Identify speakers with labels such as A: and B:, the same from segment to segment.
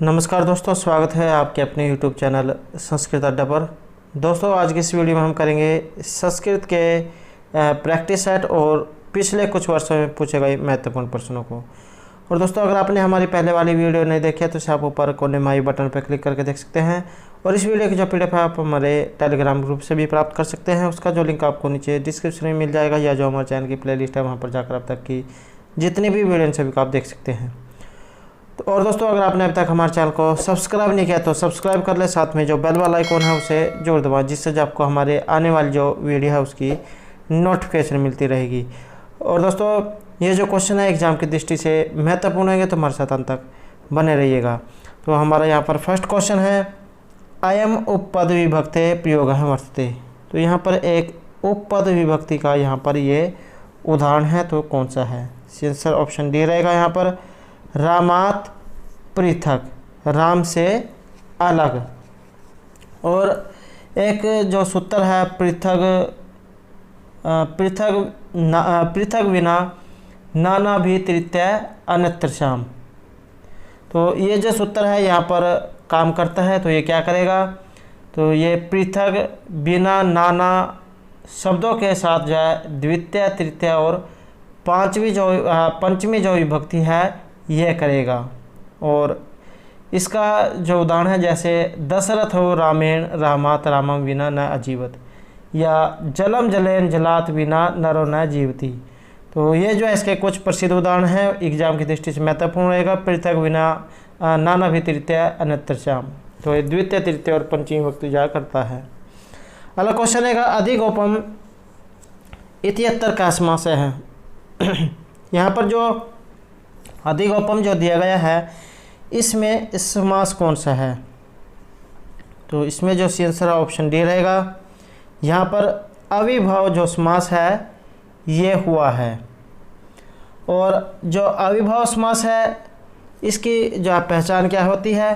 A: नमस्कार दोस्तों, स्वागत है आपके अपने YouTube चैनल संस्कृत अड्डा पर। दोस्तों, आज की इस वीडियो में हम करेंगे संस्कृत के प्रैक्टिस सेट और पिछले कुछ वर्षों में पूछे गए महत्वपूर्ण प्रश्नों को। और दोस्तों, अगर आपने हमारी पहले वाली वीडियो नहीं देखी है तो इसे आप ऊपर कोने में आई बटन पर क्लिक करके देख सकते हैं। और इस वीडियो की जो PDF है आप हमारे टेलीग्राम ग्रुप से भी प्राप्त कर सकते हैं। उसका जो लिंक आपको नीचे डिस्क्रिप्शन में मिल जाएगा, या जो हमारे चैनल की प्लेलिस्ट है वहाँ पर जाकर अब तक की जितनी भी वीडियो सभी को आप देख सकते हैं। तो और दोस्तों, अगर आपने अभी तक हमारे चैनल को सब्सक्राइब नहीं किया तो सब्सक्राइब कर ले, साथ में जो बेल वाला आइकॉन है उसे जरूर दबाएं, जिससे जो आपको हमारे आने वाली जो वीडियो है उसकी नोटिफिकेशन मिलती रहेगी। और दोस्तों, ये जो क्वेश्चन है एग्जाम की दृष्टि से महत्वपूर्ण है, तो हमारे साथ अंत तक बने रहिएगा। तो हमारा यहाँ पर फर्स्ट क्वेश्चन है, अयम उपपद विभक्ते प्रयोग वर्तते। तो यहाँ पर एक उपपद विभक्ति का यहाँ पर ये उदाहरण है, तो कौन सा है? आंसर ऑप्शन डी रहेगा यहाँ पर, रामात पृथक, राम से अलग। और एक जो सूत्र है पृथक विना नाना भी तृतीय अन्यत्र श्याम। तो ये जो सूत्र है यहाँ पर काम करता है, तो ये क्या करेगा? तो ये पृथक बिना नाना शब्दों के साथ जो है द्वितीय तृतीय और पंचमी जो विभक्ति है ये करेगा। और इसका जो उदाहरण है, जैसे दशरथ हो रामेण रामात रामम विना न अजीवत, या जलम जलेन जलात बिना नरो न जीवती। तो ये जो है इसके कुछ प्रसिद्ध उदाहरण हैं, एग्जाम की दृष्टि से महत्वपूर्ण रहेगा। पृथक बिना नाना भी तृतीय अन्यत्र श्याम, तो ये द्वितीय तृतीय और पंचमी विभक्ति जा करता है। अगला क्वेश्चन है, अधिगोपम इत्यत्र का समास है। यहाँ पर जो अधिगोपम जो दिया गया है, इसमें समास कौन सा है? तो इसमें जो आंसर ऑप्शन डी रहेगा। यहाँ पर अविभव जो समास है ये हुआ है। और जो अविभव समास है इसकी जो पहचान क्या होती है?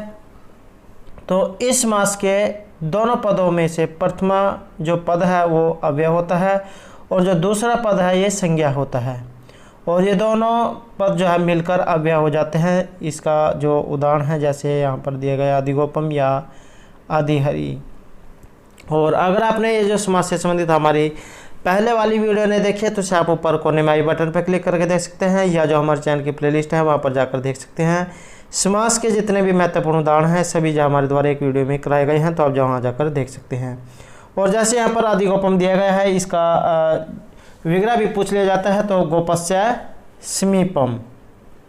A: तो इस समास के दोनों पदों में से प्रथमा जो पद है वो अव्यय होता है, और जो दूसरा पद है ये संज्ञा होता है, और ये दोनों पद जो है मिलकर अव्यय हो जाते हैं। इसका जो उदाहरण है, जैसे यहाँ पर दिया गया अधिगोपम या आदिहरि। और अगर आपने ये जो समास से संबंधित हमारी पहले वाली वीडियो नहीं देखी है तो इसे आप ऊपर कोने में आई बटन पर क्लिक करके देख सकते हैं, या जो हमारे चैनल की प्लेलिस्ट है वहाँ पर जाकर देख सकते हैं। समास के जितने भी महत्वपूर्ण उदाहरण हैं सभी जो हमारे द्वारा एक वीडियो में कराए गए हैं, तो आप वहाँ जाकर देख सकते हैं। और जैसे यहाँ पर अधिगोपम दिया गया है, इसका विग्रह भी पूछ लिया जाता है, तो गोपस्य समीपम।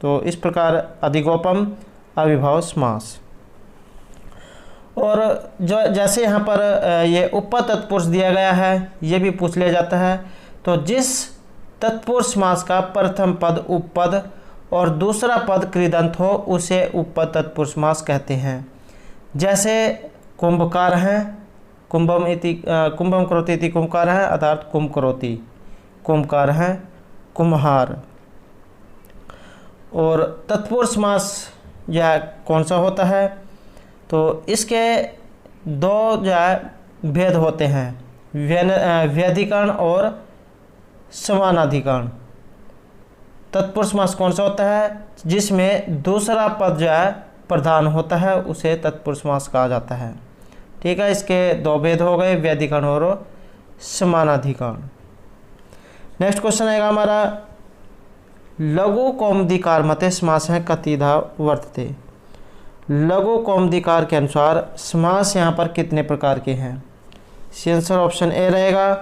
A: तो इस प्रकार अधिगोपम अविभव समास। और जो जैसे यहाँ पर ये उपपद तत्पुरुष दिया गया है, ये भी पूछ लिया जाता है। तो जिस तत्पुरुष समास का प्रथम पद उपपद और दूसरा पद कृदंत हो उसे उपपद तत्पुरुष समास कहते हैं। जैसे कुंभकार हैं, कुंभम करोति इति कुंभकार है, अर्थात कुंभ करोति, कुंभकार हैं, कुम्हार। और तत्पुरुष समास यह कौन सा होता है? तो इसके दो जो है भेद होते हैं, व्यधिकरण और समानाधिकरण। तत्पुरुष समास कौन सा होता है? जिसमें दूसरा पद जो है प्रधान होता है, उसे तत्पुरुष समास कहा जाता है। ठीक है, इसके दो भेद हो गए, व्यधिकरण और समानाधिकरण। नेक्स्ट क्वेश्चन आएगा हमारा, लघु कौमुदीकार मते समास है कतिधा वर्तते। लघु कौमुदीकार के अनुसार समास यहाँ पर कितने प्रकार के हैं? आंसर ऑप्शन ए रहेगा,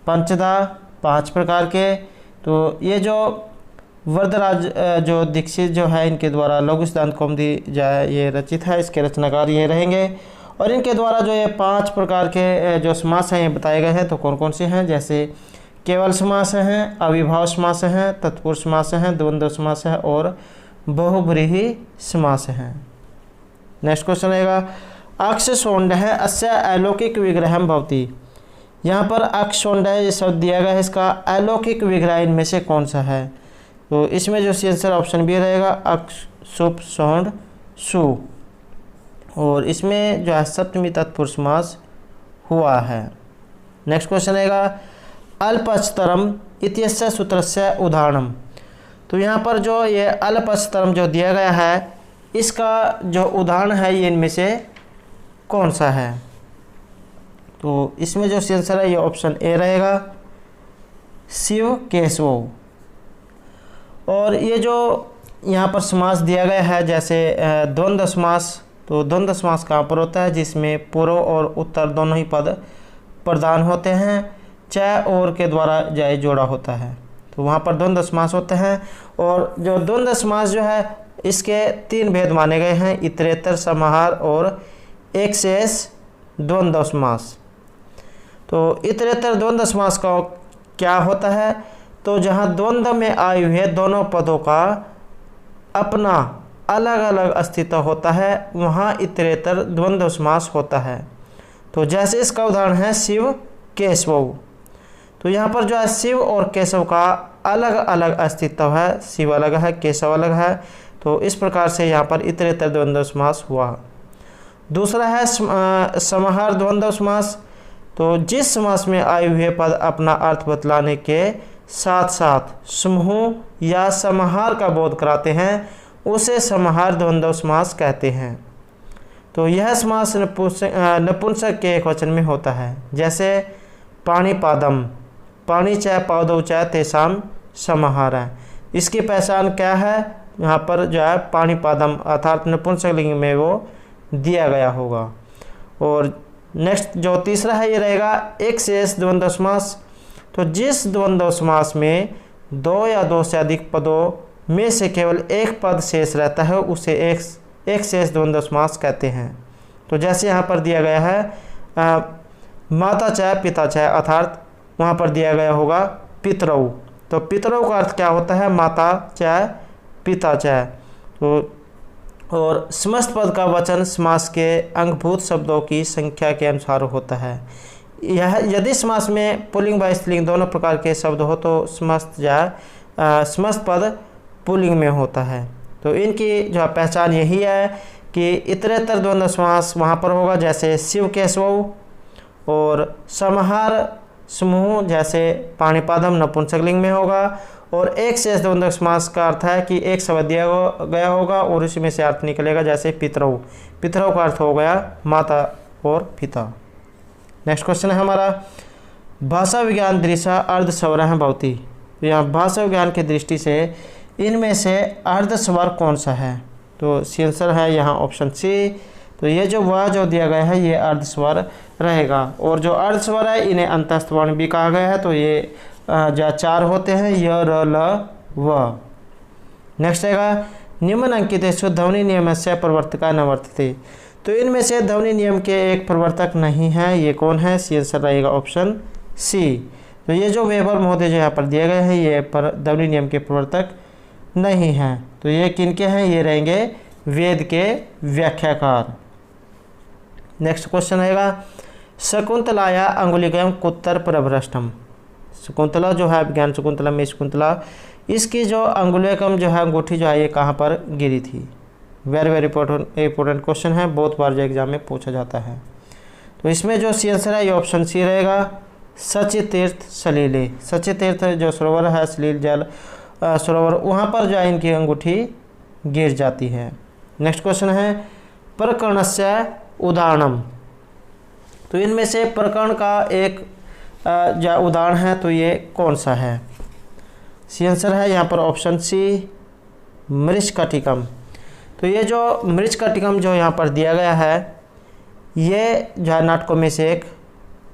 A: पंचधा, 5 प्रकार के। तो ये जो वरदराज जो दीक्षित जो है, इनके द्वारा लघु सिद्धांत कौमुदी जो है ये रचित है, इसके रचनाकार ये रहेंगे। और इनके द्वारा जो ये 5 प्रकार के जो समास हैं ये बताए गए हैं। तो कौन कौन से हैं? जैसे केवल समास हैं, अविभाव समास हैं, तत्पुरुष समास हैं, द्वंद्व समास है और बहुब्रीहि समास हैं। नेक्स्ट क्वेश्चन रहेगा, अक्ष सोंड है अस्य अलौकिक विग्रहम भवति। यहाँ पर अक्ष सोंड है ये शब्द दिया गया है, इसका अलौकिक विग्रह इनमें से कौन सा है? तो इसमें जो आंसर ऑप्शन बी रहेगा, अक्ष सुप सोंड सु। और इसमें जो है सप्तमी तत्पुरुष समास हुआ है। नेक्स्ट क्वेश्चन रहेगा, अल्पस्तरम इत्यस्य सूत्रस्य उदाहरणम। तो यहाँ पर जो ये अल्पस्तरम जो दिया गया है इसका जो उदाहरण है ये इनमें से कौन सा है? तो इसमें जो आंसर है ये ऑप्शन ए रहेगा, शिव केशव। और ये जो यहाँ पर समास दिया गया है जैसे द्वंद्व समास, तो द्वंद्व समास कहाँ पर होता है? जिसमें पूर्व और उत्तर दोनों ही पद प्रधान होते हैं, च और के द्वारा जाय जोड़ा होता है, तो वहाँ पर द्वंद्व समास होते हैं। और जो द्वंद्व समास जो है इसके 3 भेद माने गए हैं, इतरेतर, समाहार और एक शेष द्वंद्व समास। तो इतरेतर द्वंद्व समास का क्या होता है? तो जहाँ द्वंद्व में आए हुए दोनों पदों का अपना अलग अलग अस्तित्व होता है, वहाँ इतरेतर द्वंद्व समास होता है। तो जैसे इसका उदाहरण है शिव केशव, तो यहाँ पर जो है शिव और केशव का अलग अलग अस्तित्व है, शिव अलग है, केशव अलग है, तो इस प्रकार से यहाँ पर इतरेतर द्वंद्व समास हुआ। दूसरा है समाहार द्वंद्व समास, तो जिस समास में आए हुए पद अपना अर्थ बतलाने के साथ साथ समूह या समाहार का बोध कराते हैं, उसे समाहार द्वंद्व समास कहते हैं। तो यह समास नपुंसक के एकवचन में होता है, जैसे पाणिपादम, पाणी च पादौ च तेषाम समाहार है। इसकी पहचान क्या है? यहाँ पर जो है पाणिपादम अर्थात नपुंसक लिंग में वो दिया गया होगा। और नेक्स्ट जो तीसरा है ये रहेगा एक शेष द्वंद्व समास, तो जिस द्वंद्व समास में 2 या 2 से अधिक पदों में से केवल एक पद शेष रहता है उसे एक शेष द्वंद्व समास कहते हैं। तो जैसे यहाँ पर दिया गया है माता च पिता च, अर्थात वहाँ पर दिया गया होगा पितरौ, तो पितरौ का अर्थ क्या होता है? माता च पिता च। तो और समस्त पद का वचन समास के अंगभूत शब्दों की संख्या के अनुसार होता है। यह यदि समास में पुल्लिंग व स्त्रीलिंग दोनों प्रकार के शब्द हो तो समस्त पद पुल्लिंग में होता है। तो इनकी जो पहचान यही है कि इतरेतर द्वंद्व समास वहाँ पर होगा जैसे शिव केशव, और समाहार समूह जैसे पाणिपादम नपुंसकलिंग में होगा, और एक शेष द्वंद्व समास का अर्थ है कि एक शब्द दिया गया होगा और उसी में से अर्थ निकलेगा, जैसे पितरौ, पितरौ का अर्थ हो गया माता और पिता। नेक्स्ट क्वेश्चन है हमारा, भाषा विज्ञान दृष्टया अर्धस्वर भवति। तो यहाँ भाषा विज्ञान की दृष्टि से इनमें से अर्धस्वर कौन सा है? तो आंसर है यहाँ ऑप्शन सी। तो ये जो वह जो दिया गया है ये अर्धस्वर रहेगा, और जो अर्धस्वर है इन्हें अंतस्थ वर्ण भी कहा गया है। तो ये जो 4 होते हैं य, र, ल, व। नेक्स्ट रहेगा निम्नलिखितेषु ध्वनि नियमस्य प्रवर्तका न वर्तते। तो इनमें से ध्वनि नियम के एक प्रवर्तक नहीं है, ये कौन है? आंसर रहेगा ऑप्शन सी। तो ये जो वेबर महोदय जो यहाँ पर दिए गए हैं ये ध्वनि नियम के प्रवर्तक नहीं हैं। तो ये किनके हैं? ये रहेंगे वेद के व्याख्याकार। नेक्स्ट क्वेश्चन रहेगा शकुंतलाया अंगुलिकम कुत्तर प्रभ्रष्टम। शकुंतला जो है विज्ञान शकुंतला में शकुंतला, इसकी जो अंगुलिकम जो है अंगूठी जो है ये कहाँ पर गिरी थी? वेरी वेरी इंपॉर्टेंट क्वेश्चन है, बहुत बार जो एग्जाम में पूछा जाता है। तो इसमें जो आंसर है ये ऑप्शन सी रहेगा सचित तीर्थ सलीले। सचित तीर्थ जो सरोवर है सलील जल सरोवर, वहाँ पर जो है इनकी अंगूठी गिर जाती है। नेक्स्ट क्वेश्चन है प्रकरणस्य उदाहरणम। तो इनमें से प्रकरण का एक जो उदाहरण है तो ये कौन सा है? आंसर है यहाँ पर ऑप्शन सी मृच्छकटिकम। तो ये जो मृच्छकटिकम जो यहाँ पर दिया गया है ये जो है नाटकों में से एक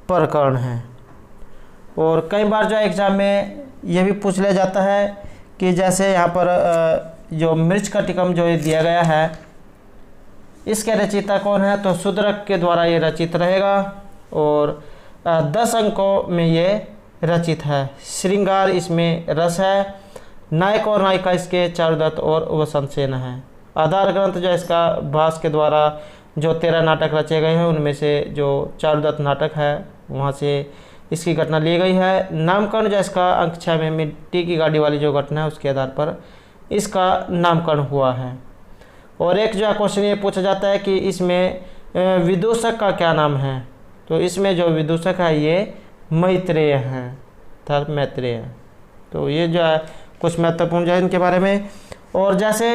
A: प्रकरण है, और कई बार जो एग्ज़ाम में ये भी पूछ लिया जाता है कि जैसे यहाँ पर जो मृच्छकटिकम जो ये दिया गया है इसके रचयिता कौन है? तो शूद्रक के द्वारा ये रचित रहेगा, और 10 अंकों में ये रचित है। श्रृंगार इसमें रस है, नायक और नायिका इसके चारुदत्त और वसंत सेन है। आधार ग्रंथ जो इसका भास के द्वारा जो 13 नाटक रचे गए हैं उनमें से जो चारुदत्त नाटक है वहाँ से इसकी घटना ली गई है। नामकरण जो इसका अंक 6 में मिट्टी की गाड़ी वाली जो घटना है उसके आधार पर इसका नामकरण हुआ है। और एक जो क्वेश्चन ये पूछा जाता है कि इसमें विदूषक का क्या नाम है? तो इसमें जो विदूषक है ये मैत्रेय हैं, अर्थात मैत्रेय। तो ये जो है कुछ महत्वपूर्ण जो है इनके बारे में। और जैसे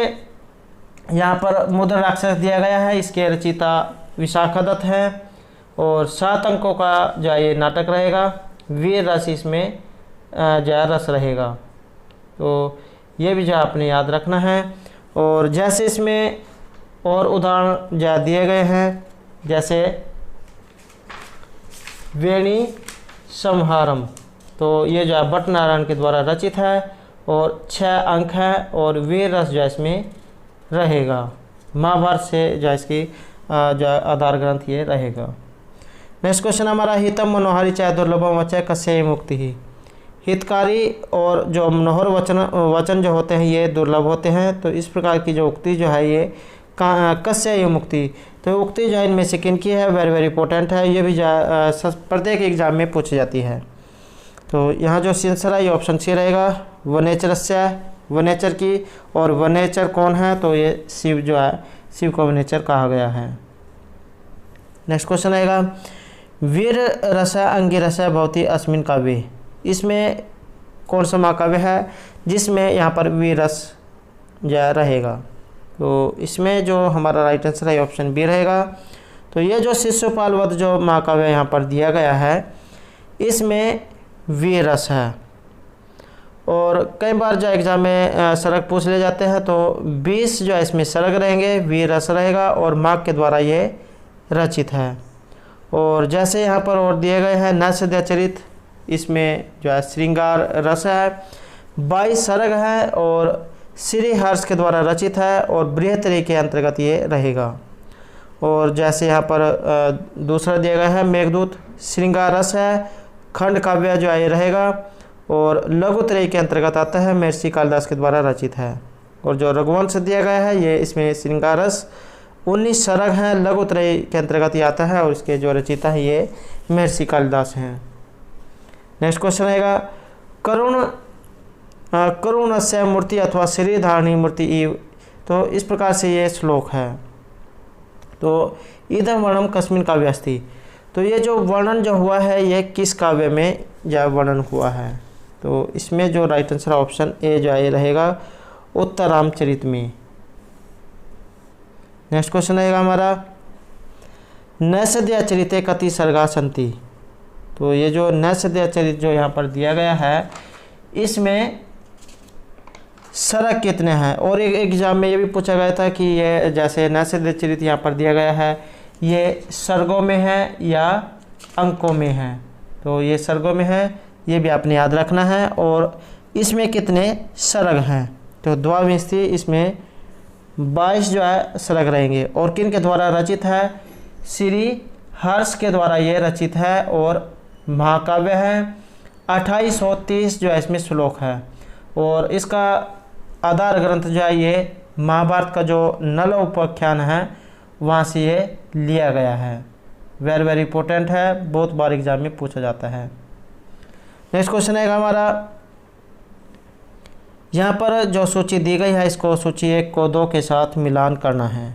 A: यहाँ पर मुद्रण राक्षस दिया गया है, इसके रचयिता विशाखा दत्त है और 7 अंकों का जो है ये नाटक रहेगा। वीर रस इसमें जो है रस रहेगा, तो ये भी जो आपने याद रखना है। और जैसे इसमें और उदाहरण जो दिए गए हैं, जैसे वेणी संहारम, तो ये जो है भट्ट नारायण के द्वारा रचित है और 6 अंक है और वीर रस जो है इसमें रहेगा। महाभारत से जो इसकी जो आधार ग्रंथ ये रहेगा। नेक्स्ट क्वेश्चन हमारा, हितम मनोहारी चाहे दुर्लभम वचय कस्य मुक्ति ही। हितकारी और जो मनोहर वचन जो होते हैं ये दुर्लभ होते हैं, तो इस प्रकार की जो उक्ति जो है ये कस्य ये मुक्ति, तो उक्ति जो है इनमें से किन की है, वेरी वेरी इंपॉर्टेंट है, ये भी प्रत्येक एग्जाम में पूछी जाती है। तो यहाँ जो आंसर है ये ऑप्शन सी रहेगा, वनेचरस्य, वनेचर की। और वनेचर कौन है, तो ये शिव जो है, शिव को वनेचर कहा गया है। नेक्स्ट क्वेश्चन आएगा, वीर रस अंगिरस भवती अस्मिन काव्य, इसमें कौन सा महाकाव्य है जिसमें यहाँ पर वीर रस जो रहेगा, तो इसमें जो हमारा राइट आंसर है ऑप्शन बी रहेगा। तो ये जो शिशुपाल वध जो महाकाव्य यहाँ पर दिया गया है इसमें वीर रस है, और कई बार जो एग्जाम में सरग पूछ ले जाते हैं, तो 20 जो है इसमें सरग रहेंगे, वीर रस रहेगा और माघ के द्वारा ये रचित है। और जैसे यहाँ पर और दिए गए हैं नैषधचरित, इसमें जो है श्रृंगार रस है, 22 सरग है और श्री हर्ष के द्वारा रचित है और बृहत्तरी के अंतर्गत ये रहेगा। और जैसे यहाँ पर दूसरा दिया गया है मेघदूत, श्रृंगार रस है, खंड काव्य जो है ये रहेगा और लघुत्रयी के अंतर्गत आता है, महर्षि कालिदास के द्वारा रचित है। और जो रघुवंश दिया गया है ये इसमें श्रृंगार रस 19 सरग हैं, लघुत्रयी के अंतर्गत ये आता है और इसके जो रचयिता है ये महर्षि कालिदास हैं। नेक्स्ट क्वेश्चन आएगा, करुणस्य मूर्ति अथवा श्री धारणी मूर्ति इव, तो इस प्रकार से ये श्लोक है। तो इदम वर्णम कस्मिन काव्य अस्ति, तो ये जो वर्णन जो हुआ है ये किस काव्य में जो वर्णन हुआ है, तो इसमें जो राइट आंसर ऑप्शन ए जो है रहेगा, उत्तरामचरित में। नेक्स्ट क्वेश्चन आएगा हमारा, नैषधचरिते कति सर्गा सन्ति, तो ये जो नैषधचरित जो यहाँ पर दिया गया है इसमें सरग कितने हैं। और एक एग्जाम में ये भी पूछा गया था कि ये जैसे नैषधचरित यहाँ पर दिया गया है ये सर्गों में है या अंकों में है, तो ये सर्गों में है, ये भी आपने याद रखना है। और इसमें कितने सरग हैं, तो द्वाविंशति, इसमें 22 जो है सरग रहेंगे। और किन के द्वारा रचित है, श्री हर्ष के द्वारा ये रचित है और महाकाव्य है। 2830 जो है इसमें श्लोक है और इसका आधार ग्रंथ जो है ये महाभारत का जो नल उपाख्यान है वहाँ से ये लिया गया है। वेरी वेरी इंपॉर्टेंट है, बहुत बार एग्जाम में पूछा जाता है। नेक्स्ट क्वेश्चन है हमारा, यहाँ पर जो सूची दी गई है इसको सूची 1 को 2 के साथ मिलान करना है।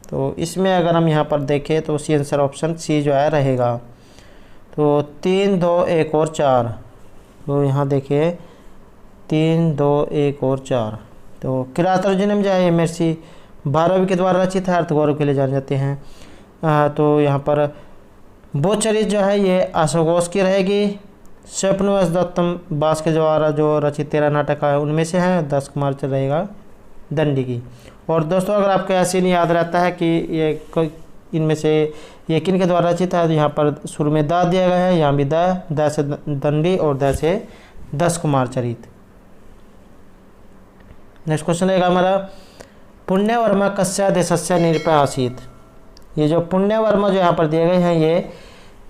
A: तो इसमें अगर हम यहाँ पर देखें तो सी आंसर ऑप्शन सी जो है रहेगा। तो 3, 2, 1 और 4, तो यहाँ देखिए 3, 2, 1 और 4, तो किरात अर्जुनम जो है ये महर्षि भारवी के द्वारा रचित है, अर्थगौरव के लिए जाने जाते हैं। तो यहाँ पर बोचरित जो है ये अशोघोष की रहेगी। स्वप्नवश दत्तम बास के द्वारा जो रचित 13 नाटक है उनमें से है, 10 कुमार चल रहेगा दंडी की। और दोस्तों अगर आपको ऐसे नहीं याद रहता है कि ये इनमें से ये किन के द्वारा रचित है, तो यहाँ पर शुरू में दा दिया गया है, यहाँ भी द से दंडी और द से 10 कुमार चरित। नेक्स्ट क्वेश्चन रहेगा हमारा, पुण्यवर्मा कस्या देशस्य निरपय आसीत, ये जो पुण्यवर्मा जो यहाँ पर दिए गए हैं ये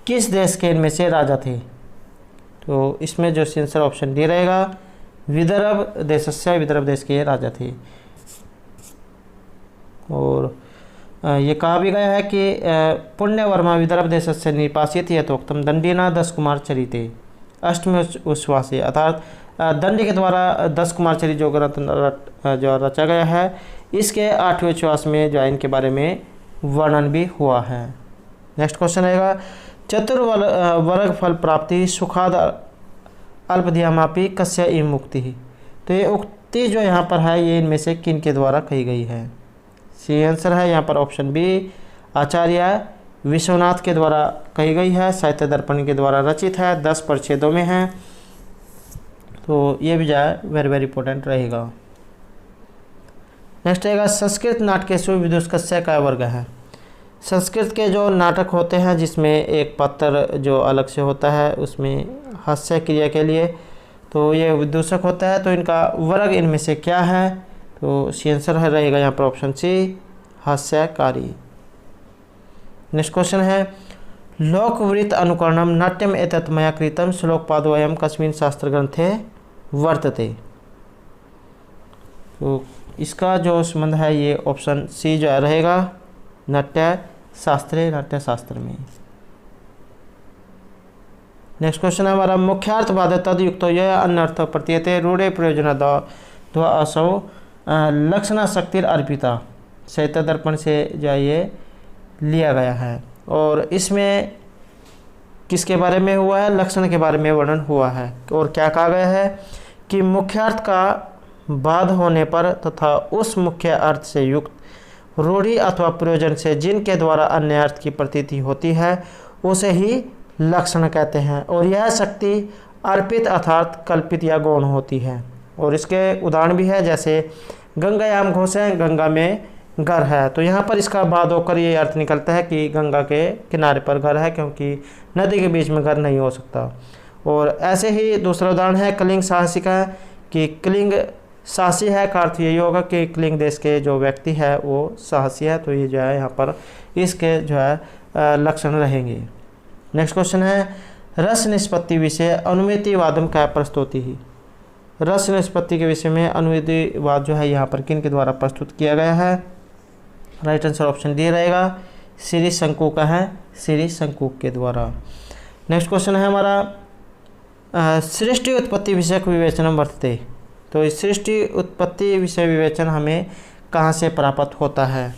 A: किस देश के इनमें से राजा थे, तो इसमें जो आंसर ऑप्शन डी रहेगा, विदर्भ देशस्य, विदर्भ देश के राजा थे। और ये कहा भी गया है कि पुण्यवर्मा विदर्भ देशस्य निपासित यथोक्तम दंडीना 10 कुमार चरिते अष्टमी उच्छ्वासे, अर्थात दंडी के द्वारा 10 कुमार चरित जो ग्रंथ जो रचा गया है इसके 8वें उच्छ्वास में जो है इनके बारे में वर्णन भी हुआ है। नेक्स्ट क्वेश्चन रहेगा, चतुर्वर्ग फल प्राप्ति सुखाद अल्पधियामापी कस्य इम मुक्ति, तो ये उक्ति जो यहाँ पर है ये इनमें से किन के द्वारा कही गई है। सी आंसर है यहाँ पर ऑप्शन बी। आचार्य विश्वनाथ के द्वारा कही गई है, साहित्य दर्पण के द्वारा रचित है, 10 परिच्छेदों में है। तो ये भी जो है वेरी वेरी इंपॉर्टेंट रहेगा। नेक्स्ट रहेगा संस्कृत नाटकेषु विदुषकस्य का वर्ग है। संस्कृत के जो नाटक होते हैं जिसमें एक पात्र जो अलग से होता है उसमें हास्य क्रिया के लिए, तो ये विदूषक होता है। तो इनका वर्ग इनमें से क्या है? तो सी आंसर है रहेगा यहाँ पर ऑप्शन सी, हास्यकारी। नेक्स्ट क्वेश्चन है लोकवृत्त अनुकरणम नाट्यम एतत् मया कृतं श्लोकपादोऽयं कस्मिन् शास्त्र ग्रंथे वर्तते। तो इसका जो संबंध है ये ऑप्शन सी जो है रहेगा नाट्य शास्त्र में। नेक्स्ट क्वेश्चन है हमारा मुख्यार्थवाद तदयुक्तो यह अन्यर्थ प्रतीयते रूढ़े प्रयोजन दो असौ लक्षणा शक्तिर अर्पिता। साहित्य दर्पण से जो ये लिया गया है और इसमें किसके बारे में हुआ है? लक्षण के बारे में वर्णन हुआ है। और क्या कहा गया है कि मुख्यार्थ का बाध होने पर तथा उस मुख्य अर्थ से युक्त रूढ़ि अथवा प्रयोजन से जिनके द्वारा अन्य अर्थ की प्रतीति होती है उसे ही लक्षण कहते हैं। और यह शक्ति अर्पित अर्थात कल्पित या गौण होती है। और इसके उदाहरण भी है, जैसे गंगायाम घोषे, गंगा में घर है। तो यहाँ पर इसका बाद होकर ये अर्थ निकलता है कि गंगा के किनारे पर घर है, क्योंकि नदी के बीच में घर नहीं हो सकता। और ऐसे ही दूसरा उदाहरण है कलिंग साहसिका, कि कलिंग साहसी है का अर्थ यही होगा कि कलिंग देश के जो व्यक्ति है वो साहसी है। तो ये जो है यहाँ पर इसके जो है लक्षण रहेंगे। नेक्स्ट क्वेश्चन है रस निष्पत्ति विषय अनुमितिवादम क्या प्रस्तुति ही। रस निष्पत्ति के विषय में अनुमितिवाद जो है यहाँ पर किन के द्वारा प्रस्तुत किया गया है? राइट आंसर ऑप्शन डी रहेगा, श्री शंकु का है, श्री शंकु के द्वारा। नेक्स्ट क्वेश्चन है हमारा सृष्टि उत्पत्ति विषयक विवेचन वर्तते। तो इस सृष्टि उत्पत्ति विषय विवेचन हमें कहाँ से प्राप्त होता है?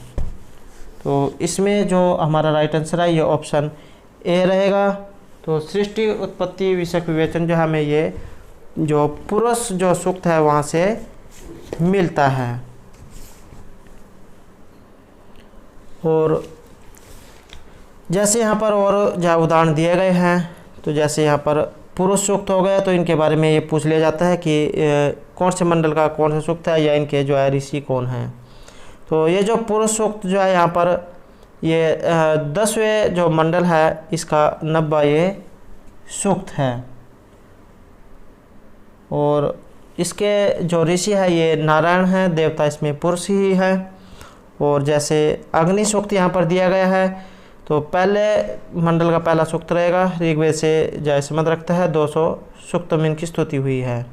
A: तो इसमें जो हमारा राइट आंसर है ये ऑप्शन ए रहेगा। तो सृष्टि उत्पत्ति विषयक विवेचन जो हमें ये जो पुरुष जो सूक्त है वहाँ से मिलता है। और जैसे यहाँ पर और जो उदाहरण दिए गए हैं, तो जैसे यहाँ पर पुरुष सूक्त हो गया तो इनके बारे में ये पूछ लिया जाता है कि कौन से मंडल का कौन सा सूक्त है या इनके जो है ऋषि कौन है। तो ये जो पुरुष सूक्त जो है यहाँ पर ये 10वें जो मंडल है इसका 90वां ये सूक्त है। और इसके जो ऋषि है ये नारायण है, देवता इसमें पुरुष ही है। और जैसे अग्नि सूक्त यहाँ पर दिया गया है, तो पहले मंडल का पहला सूक्त रहेगा, ऋग्वेद से जय संबंध रखता है, 200 सूक्त में इनकी स्तुति हुई है।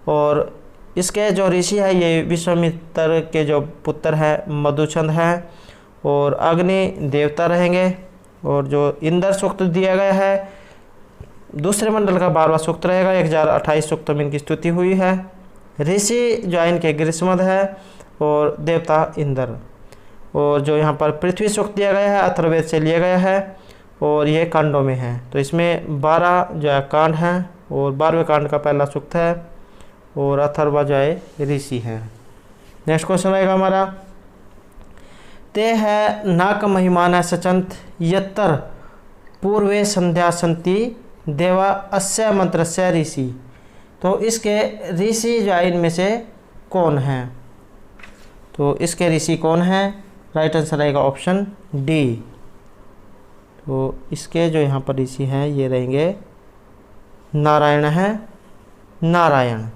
A: और इसके जो ऋषि है ये विश्वामित्र के जो पुत्र है मधुचंद है। और अग्नि देवता रहेंगे। और जो इंद्र सूक्त दिया गया है दूसरे मंडल का 12वां सूक्त रहेगा, 1028 सूक्त में इनकी स्तुति हुई है। ऋषि जो है इनके ग्रीष्मद है और देवता इंद्र। और जो यहाँ पर पृथ्वी सूक्त दिया गया है अथर्ववेद से लिया गया है और ये कांडों में है। तो इसमें 12 जो है कांड हैं और 12वें कांड का पहला सूक्त है और अथर्वा जो है ऋषि है। नेक्स्ट क्वेश्चन रहेगा हमारा ते है नाक महिमान सचंत यत्तर पूर्वे संध्या संति देवा अस्य मंत्रस्य ऋषि। तो इसके ऋषि जो है इनमें से कौन है? तो इसके ऋषि कौन है? राइट आंसर रहेगा ऑप्शन डी। तो इसके जो यहाँ पर ऋषि हैं ये रहेंगे नारायण है, नारायण।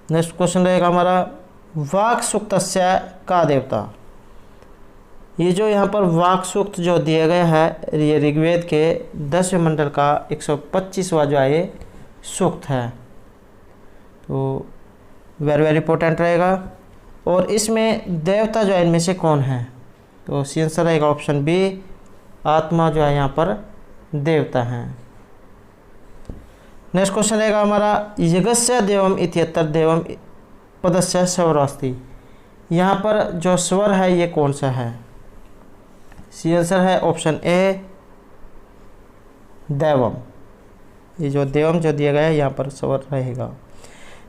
A: नेक्स्ट क्वेश्चन रहेगा हमारा वाक् सूक्तस्य का देवता। ये जो यहाँ पर वाक् सूक्त जो दिया गया है ये ऋग्वेद के 10वें मंडल का 125वां जो है ये सूक्त है। तो वेरी वेरी इंपॉर्टेंट रहेगा। और इसमें देवता जो है इनमें से कौन है? तो सी आंसर रहेगा ऑप्शन बी, आत्मा जो है यहाँ पर देवता है। नेक्स्ट क्वेश्चन रहेगा हमारा यज्ञस्य देवम इत्यत्र देवम पदस्य स्वरास्ति। यहाँ पर जो स्वर है ये कौन सा है? सी आंसर है ऑप्शन ए, देवम। ये जो देवम जो दिया गया है यहाँ पर स्वर रहेगा।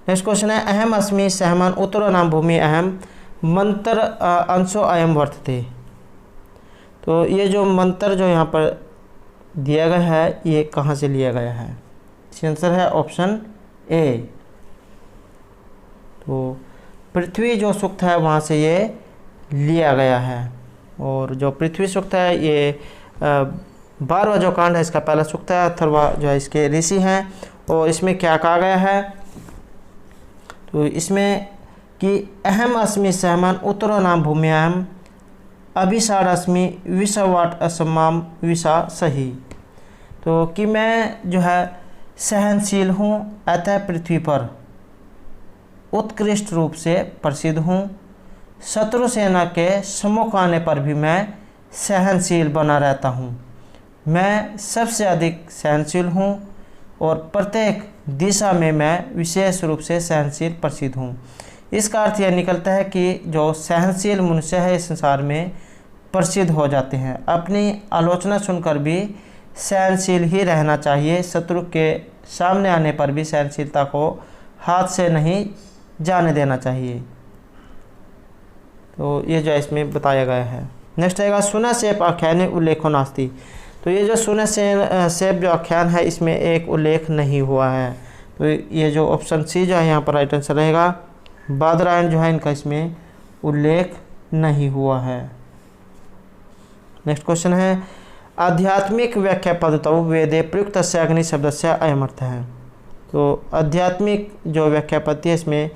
A: नेक्स्ट क्वेश्चन है अहम अस्मि सहमान उत्तरो नाम भूमि अहम मंत्र अंशो अयम वर्तते। तो ये जो मंत्र जो यहाँ पर दिया गया है ये कहाँ से लिया गया है? इसका आंसर है ऑप्शन ए। तो पृथ्वी जो सूक्त है वहाँ से ये लिया गया है। और जो पृथ्वी सूक्त है ये 12वां जो कांड है इसका पहला सूक्त है। अथर्वा जो है इसके ऋषि हैं। और इसमें क्या कहा गया है? तो इसमें कि अहम अस्मि सहमान उत्तरो नाम भूमि अहम अभिसार अस्मि विषवाट असमाम विषा सही। तो कि मैं जो है सहनशील हूँ अतः पृथ्वी पर उत्कृष्ट रूप से प्रसिद्ध हूँ। शत्रु सेना के सम्मुख आने पर भी मैं सहनशील बना रहता हूँ। मैं सबसे अधिक सहनशील हूँ और प्रत्येक दिशा में मैं विशेष रूप से सहनशील प्रसिद्ध हूँ। इसका अर्थ यह निकलता है कि जो सहनशील मनुष्य है इस संसार में प्रसिद्ध हो जाते हैं। अपनी आलोचना सुनकर भी सहनशील ही रहना चाहिए। शत्रु के सामने आने पर भी सहनशीलता को हाथ से नहीं जाने देना चाहिए। तो ये जो इसमें बताया गया है। नेक्स्ट आएगा सुना सेप आख्यान उल्लेखो नास्ति। तो ये जो सुना सेप जो आख्यान है इसमें एक उल्लेख नहीं हुआ है। तो ये जो ऑप्शन सी जो है यहाँ पर राइट आंसर रहेगा। बादरायण जो है इनका इसमें उल्लेख नहीं हुआ है। नेक्स्ट क्वेश्चन है आध्यात्मिक व्याख्या पद्धतौ वेदे प्रयुक्त अग्नि शब्द से अयम अर्थ है। तो आध्यात्मिक जो व्याख्या पद्धति है इसमें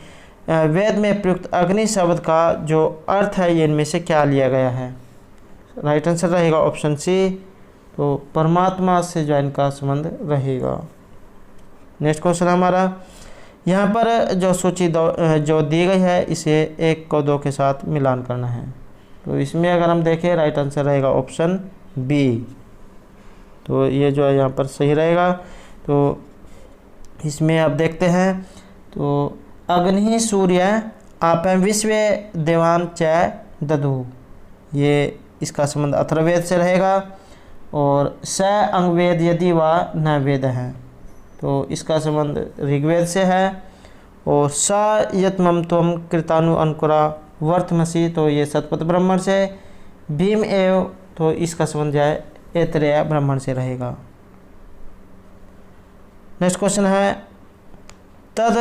A: वेद में प्रयुक्त अग्नि शब्द का जो अर्थ है ये इनमें से क्या लिया गया है? राइट आंसर रहेगा ऑप्शन सी। तो परमात्मा से जो इनका संबंध रहेगा। नेक्स्ट क्वेश्चन हमारा यहाँ पर जो सूची जो दी गई है इसे 1 को 2 के साथ मिलान करना है। तो इसमें अगर हम देखें राइट आंसर रहेगा ऑप्शन बी। तो ये जो है यहाँ पर सही रहेगा। तो इसमें अब देखते हैं। तो अग्नि सूर्य आप विश्व देवान च दधु, ये इसका संबंध अथर्ववेद से रहेगा। और स अंगवेद यदि वा न वेद है तो इसका संबंध ऋग्वेद से है। और स यत्मम त्वम कृतानु अंकुरा वर्थमसी, तो ये सतपथ ब्राह्मण से। भीम एव, तो इसका संबंध जो है ऐतरेय ब्राह्मण से रहेगा। नेक्स्ट क्वेश्चन है तद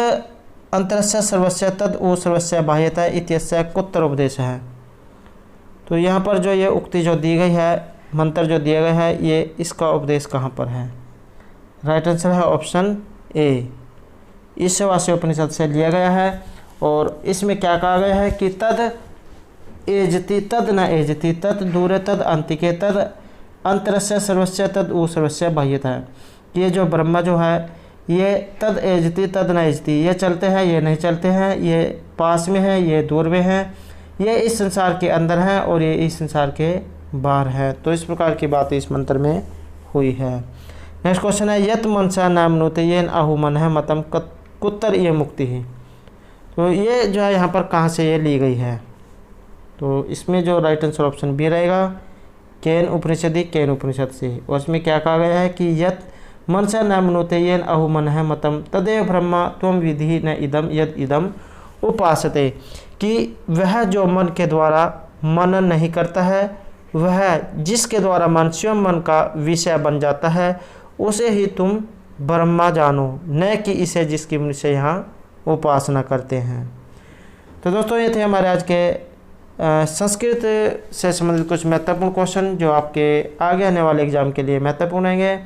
A: अंतरस्य सर्वस्य तद ओ सर्वस्य बाह्यता इत्यस्य कुत्र उपदेश है। तो यहाँ पर जो ये उक्ति जो दी गई है, मंत्र जो दिया गया है, ये इसका उपदेश कहाँ पर है? राइट आंसर है ऑप्शन ए। ईशावास्य उपनिषद से लिया गया है। और इसमें क्या कहा गया है कि तद एजति तद न एजति तद दूरे तद अंतिके तद अंतरस्य सर्वस्य तद ऊ सर्वस्य बाह्यता है। ये जो ब्रह्मा जो है ये तद एजति तद न एजति, ये चलते हैं ये नहीं चलते हैं, ये पास में है ये दूर में है, ये इस संसार के अंदर है और ये इस संसार के बाहर है। तो इस प्रकार की बात इस मंत्र में हुई है। नेक्स्ट क्वेश्चन है यत मनसा नाम नोते येन आहु मन है मतम कुत्तर ये मुक्ति है। तो ये जो है यहाँ पर कहाँ से ये ली गई है? तो इसमें जो राइट आंसर ऑप्शन बी रहेगा केन उपनिषदि केन उपनिषद से। और इसमें क्या कहा गया है कि यत मनसा नाम नोते येन आहु मन है मतम तदेव ब्रह्मा त्वम विधि न इदम यद इदम उपासते, कि वह जो मन के द्वारा मनन नहीं करता है, वह जिसके द्वारा मन स्वयं मन का विषय बन जाता है, उसे ही तुम ब्रह्मा जानो, न कि इसे जिसकी मनुष्य यहाँ उपासना करते हैं। तो दोस्तों ये थे हमारे आज के संस्कृत से संबंधित कुछ महत्वपूर्ण क्वेश्चन जो आपके आगे आने वाले एग्जाम के लिए महत्वपूर्ण होंगे।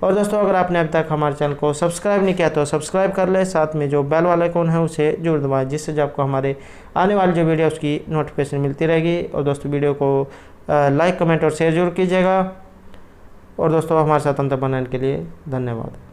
A: और दोस्तों अगर आपने अभी तक हमारे चैनल को सब्सक्राइब नहीं किया तो सब्सक्राइब कर ले, साथ में जो बेल वाला आइकन है उसे जरूर दबाएं, जिससे जब आपको हमारे आने वाली जो वीडियो उसकी नोटिफिकेशन मिलती रहेगी। और दोस्तों वीडियो को लाइक कमेंट और शेयर जरूर कीजिएगा। और दोस्तों हमारे साथ अंत बनाने के लिए धन्यवाद।